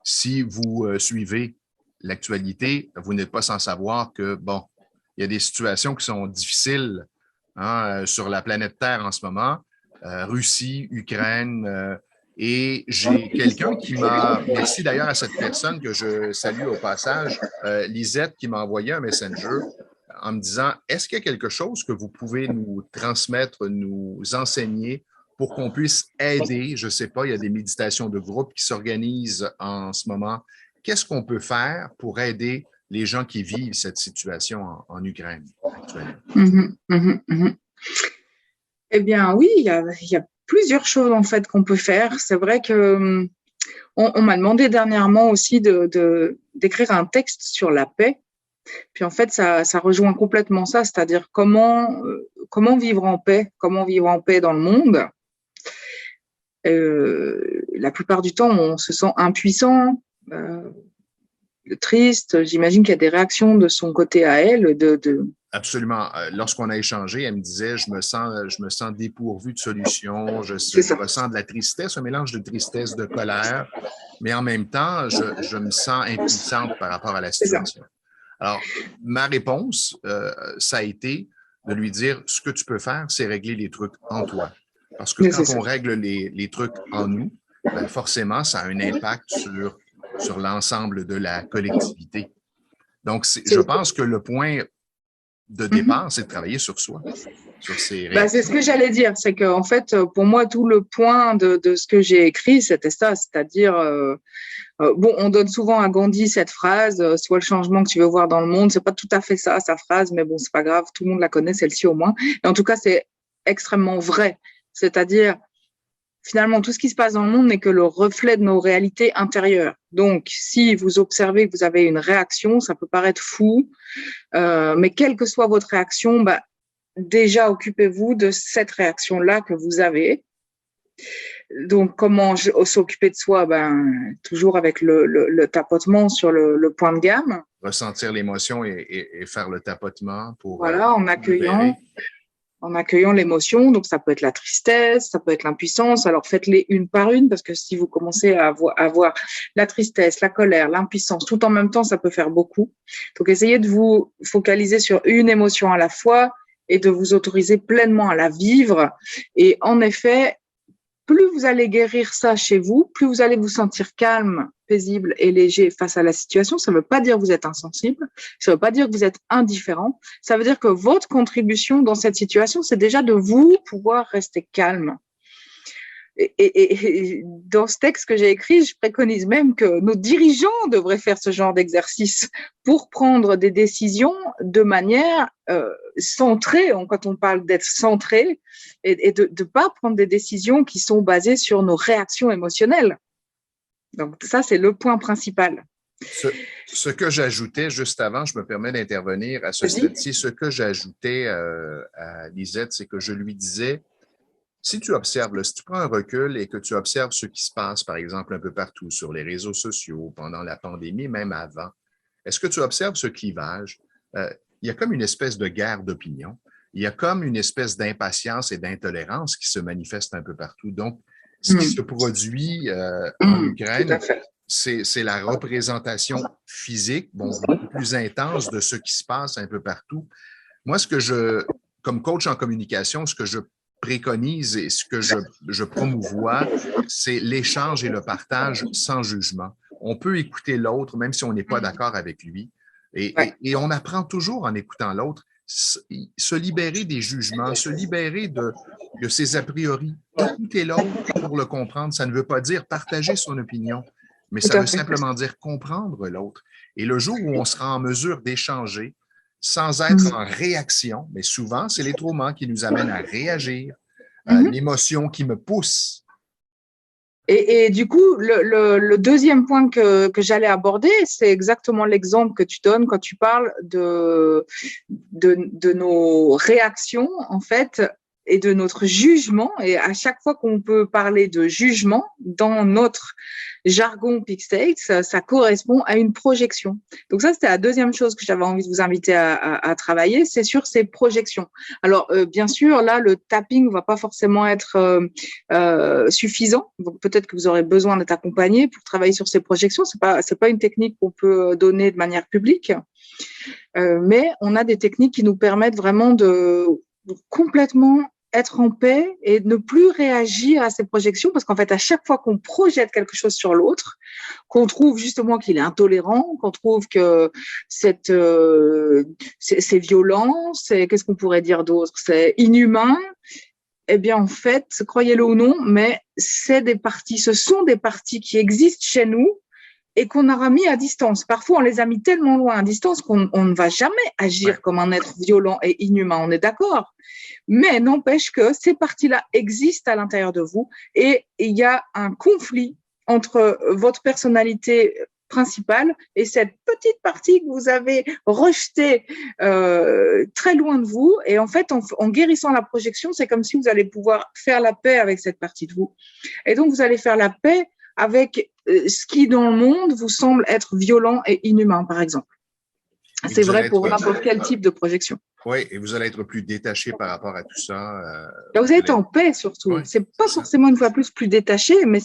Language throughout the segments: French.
si vous suivez l'actualité, vous n'êtes pas sans savoir que, bon, il y a des situations qui sont difficiles sur la planète Terre en ce moment. Russie, Ukraine, et j'ai quelqu'un qui m'a, merci d'ailleurs à cette personne que je salue au passage, Lisette, qui m'a envoyé un messenger en me disant, est-ce qu'il y a quelque chose que vous pouvez nous transmettre, nous enseigner pour qu'on puisse aider? Je ne sais pas, il y a des méditations de groupe qui s'organisent en ce moment. Qu'est-ce qu'on peut faire pour aider les gens qui vivent cette situation en Ukraine actuellement? Eh bien, oui, il y a plusieurs choses en fait qu'on peut faire. C'est vrai que on m'a demandé dernièrement aussi d'écrire un texte sur la paix. Puis en fait, ça rejoint complètement ça, c'est-à-dire comment vivre en paix, comment vivre en paix dans le monde. La plupart du temps, on se sent impuissant, triste. J'imagine qu'il y a des réactions de son côté à elle. Absolument. Lorsqu'on a échangé, elle me disait, je me sens dépourvu de solution, je ressens de la tristesse, un mélange de tristesse, de colère, mais en même temps, je me sens impuissante par rapport à la situation. Alors, ma réponse, ça a été de lui dire, ce que tu peux faire, c'est régler les trucs en toi. Parce que quand on règle les trucs en nous, ben forcément, ça a un impact sur l'ensemble de la collectivité. Donc, je pense que le point de départ, c'est de travailler sur soi, sur ses réactions. C'est ce que j'allais dire, c'est qu'en fait, pour moi, tout le point de ce que j'ai écrit, c'était ça, c'est-à-dire, bon, on donne souvent à Gandhi cette phrase, soit le changement que tu veux voir dans le monde, c'est pas tout à fait ça, sa phrase, mais bon, c'est pas grave, tout le monde la connaît, celle-ci au moins. Et en tout cas, c'est extrêmement vrai, c'est-à-dire, finalement, tout ce qui se passe dans le monde n'est que le reflet de nos réalités intérieures. Donc, si vous observez que vous avez une réaction, ça peut paraître fou, mais quelle que soit votre réaction, déjà occupez-vous de cette réaction-là que vous avez. Donc, comment s'occuper de soi? Toujours avec le tapotement sur le point de gamme. Ressentir l'émotion et faire le tapotement pour... Voilà, en accueillant l'émotion. Donc, ça peut être la tristesse, ça peut être l'impuissance. Alors, faites-les une par une, parce que si vous commencez à avoir la tristesse, la colère, l'impuissance, tout en même temps, ça peut faire beaucoup. Donc, essayez de vous focaliser sur une émotion à la fois et de vous autoriser pleinement à la vivre. Et en effet, plus vous allez guérir ça chez vous, plus vous allez vous sentir calme, paisible et léger face à la situation. Ça ne veut pas dire que vous êtes insensible, ça ne veut pas dire que vous êtes indifférent. Ça veut dire que votre contribution dans cette situation, c'est déjà de vous pouvoir rester calme. Et dans ce texte que j'ai écrit, je préconise même que nos dirigeants devraient faire ce genre d'exercice pour prendre des décisions de manière centrée. Quand on parle d'être centré, et de ne pas prendre des décisions qui sont basées sur nos réactions émotionnelles. Donc ça, c'est le point principal. Ce que j'ajoutais juste avant, je me permets d'intervenir à ce stade-ci, ce que j'ajoutais à Lisette, c'est que je lui disais, si tu observes, là, si tu prends un recul et que tu observes ce qui se passe, par exemple, un peu partout sur les réseaux sociaux, pendant la pandémie, même avant, est-ce que tu observes ce clivage? Il y a comme une espèce de guerre d'opinion. Il y a comme une espèce d'impatience et d'intolérance qui se manifeste un peu partout. Donc, ce qui se produit en Ukraine, c'est la représentation physique, bon, beaucoup plus intense de ce qui se passe un peu partout. Moi, comme coach en communication, ce que je préconise et ce que je promouvois, c'est l'échange et le partage sans jugement. On peut écouter l'autre, même si on n'est pas d'accord avec lui. Et on apprend toujours en écoutant l'autre, se libérer des jugements, se libérer de ses a priori. Écouter l'autre pour le comprendre, ça ne veut pas dire partager son opinion, mais ça veut simplement dire comprendre l'autre. Et le jour où on sera en mesure d'échanger, sans être en réaction, mais souvent, c'est les traumas qui nous amènent à réagir, l'émotion qui me pousse. Et du coup, le deuxième point que j'allais aborder, c'est exactement l'exemple que tu donnes quand tu parles de nos réactions, en fait, et de notre jugement. Et à chaque fois qu'on peut parler de jugement dans notre jargon Peak State, ça correspond à une projection. Donc ça, c'était la deuxième chose que j'avais envie de vous inviter à travailler, c'est sur ces projections. Alors, bien sûr, là, le tapping va pas forcément être suffisant. Donc peut-être que vous aurez besoin d'être accompagné pour travailler sur ces projections. C'est pas une technique qu'on peut donner de manière publique, mais on a des techniques qui nous permettent vraiment de complètement être en paix et ne plus réagir à ces projections, parce qu'en fait, à chaque fois qu'on projette quelque chose sur l'autre, qu'on trouve justement qu'il est intolérant, qu'on trouve que c'est violent, qu'est-ce qu'on pourrait dire d'autre, c'est inhumain, eh bien, en fait, croyez-le ou non, mais ce sont des parties qui existent chez nous et qu'on aura mis à distance. Parfois, on les a mis tellement loin à distance qu'on ne va jamais agir comme un être violent et inhumain, on est d'accord. Mais n'empêche que ces parties-là existent à l'intérieur de vous et il y a un conflit entre votre personnalité principale et cette petite partie que vous avez rejetée très loin de vous. Et en fait, en guérissant la projection, c'est comme si vous allez pouvoir faire la paix avec cette partie de vous. Et donc, vous allez faire la paix avec ce qui, dans le monde, vous semble être violent et inhumain, par exemple. C'est vrai pour n'importe quel type de projection. Oui, et vous allez être plus détaché par rapport à tout ça. Vous allez être en paix, surtout. Oui, c'est pas forcément une fois plus détaché, mais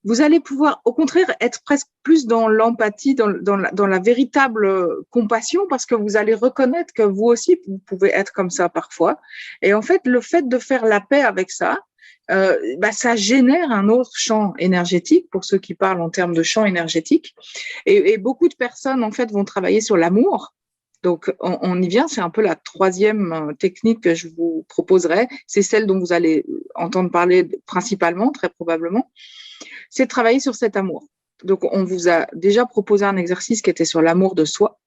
vous allez pouvoir, au contraire, être presque plus dans l'empathie, dans la véritable compassion, parce que vous allez reconnaître que vous aussi, vous pouvez être comme ça parfois. Et en fait, le fait de faire la paix avec ça, ça génère un autre champ énergétique, pour ceux qui parlent en termes de champ énergétique. Et beaucoup de personnes, en fait, vont travailler sur l'amour. Donc, on y vient. C'est un peu la troisième technique que je vous proposerai. C'est celle dont vous allez entendre parler principalement, très probablement. C'est de travailler sur cet amour. Donc, on vous a déjà proposé un exercice qui était sur l'amour de soi.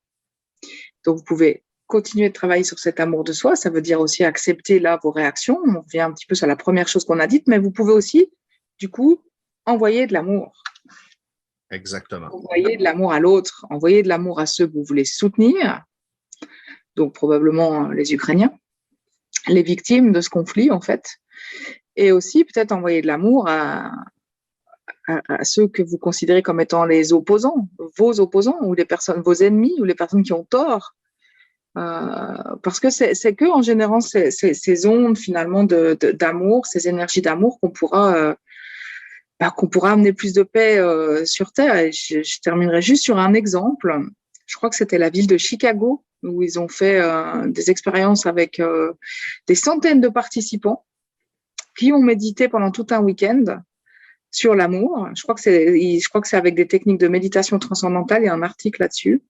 Donc, vous pouvez continuer de travailler sur cet amour de soi. Ça veut dire aussi accepter là vos réactions. On revient un petit peu sur la première chose qu'on a dite, mais vous pouvez aussi, du coup, envoyer de l'amour. Exactement. Envoyer de l'amour à l'autre, envoyer de l'amour à ceux que vous voulez soutenir, donc probablement les Ukrainiens, les victimes de ce conflit, en fait, et aussi peut-être envoyer de l'amour à ceux que vous considérez comme étant les opposants, vos opposants, ou les personnes, vos ennemis, ou les personnes qui ont tort. Parce que c'est que en générant ces ondes finalement d'amour, ces énergies d'amour qu'on pourra amener plus de paix sur Terre. Et je terminerai juste sur un exemple. Je crois que c'était la ville de Chicago où ils ont fait des expériences avec des centaines de participants qui ont médité pendant tout un week-end sur l'amour. Je crois que c'est avec des techniques de méditation transcendantale. Il y a un article là-dessus.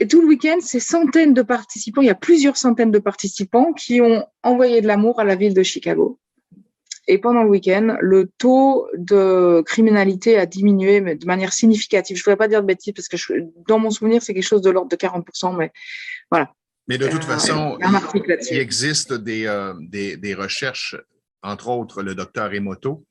Et tout le week-end, ces centaines de participants, il y a plusieurs centaines de participants qui ont envoyé de l'amour à la ville de Chicago. Et pendant le week-end, le taux de criminalité a diminué mais de manière significative. Je ne voudrais pas dire de bêtises parce que dans mon souvenir, c'est quelque chose de l'ordre de 40%, mais voilà. Mais de toute façon, il existe des recherches, entre autres le docteur Emoto,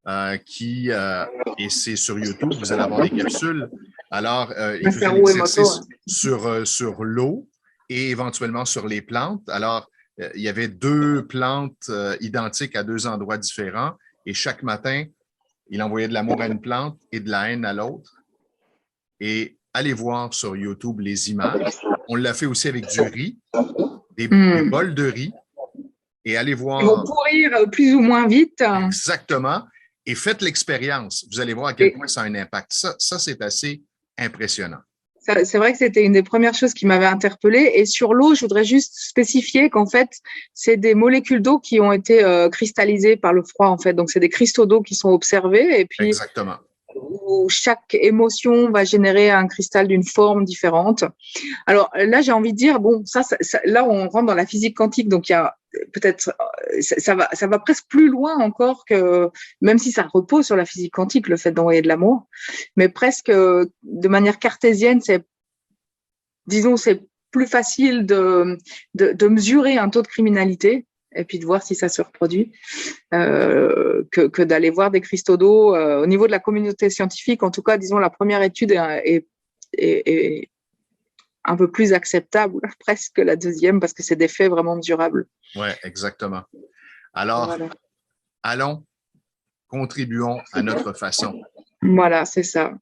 et c'est sur YouTube, vous allez avoir des capsules. Alors, il faisait l'exercice sur l'eau et éventuellement sur les plantes. Alors, il y avait 2 plantes identiques à 2 endroits différents et chaque matin, il envoyait de l'amour à une plante et de la haine à l'autre. Et allez voir sur YouTube les images. On l'a fait aussi avec du riz, des bols de riz. Et allez voir. Ils vont pourrir plus ou moins vite. Exactement. Et faites l'expérience. Vous allez voir à quel point ça a un impact. Ça c'est assez impressionnant. C'est vrai que c'était une des premières choses qui m'avait interpellée. Et sur l'eau, je voudrais juste spécifier qu'en fait, c'est des molécules d'eau qui ont été cristallisées par le froid, en fait. Donc, c'est des cristaux d'eau qui sont observés. Et puis, exactement. Où chaque émotion va générer un cristal d'une forme différente. Alors là, j'ai envie de dire, bon, là, on rentre dans la physique quantique. Donc, il y a peut-être, ça va presque plus loin encore que, même si ça repose sur la physique quantique, le fait d'envoyer de l'amour, mais presque de manière cartésienne, c'est plus facile de mesurer un taux de criminalité et puis de voir si ça se reproduit, que d'aller voir des cristaux d'eau. Au niveau de la communauté scientifique, en tout cas, disons, la première étude est un peu plus acceptable, presque la deuxième, parce que c'est des faits vraiment mesurables. Oui, exactement. Alors, Voilà, allons, contribuons à notre façon. voilà c'est ça.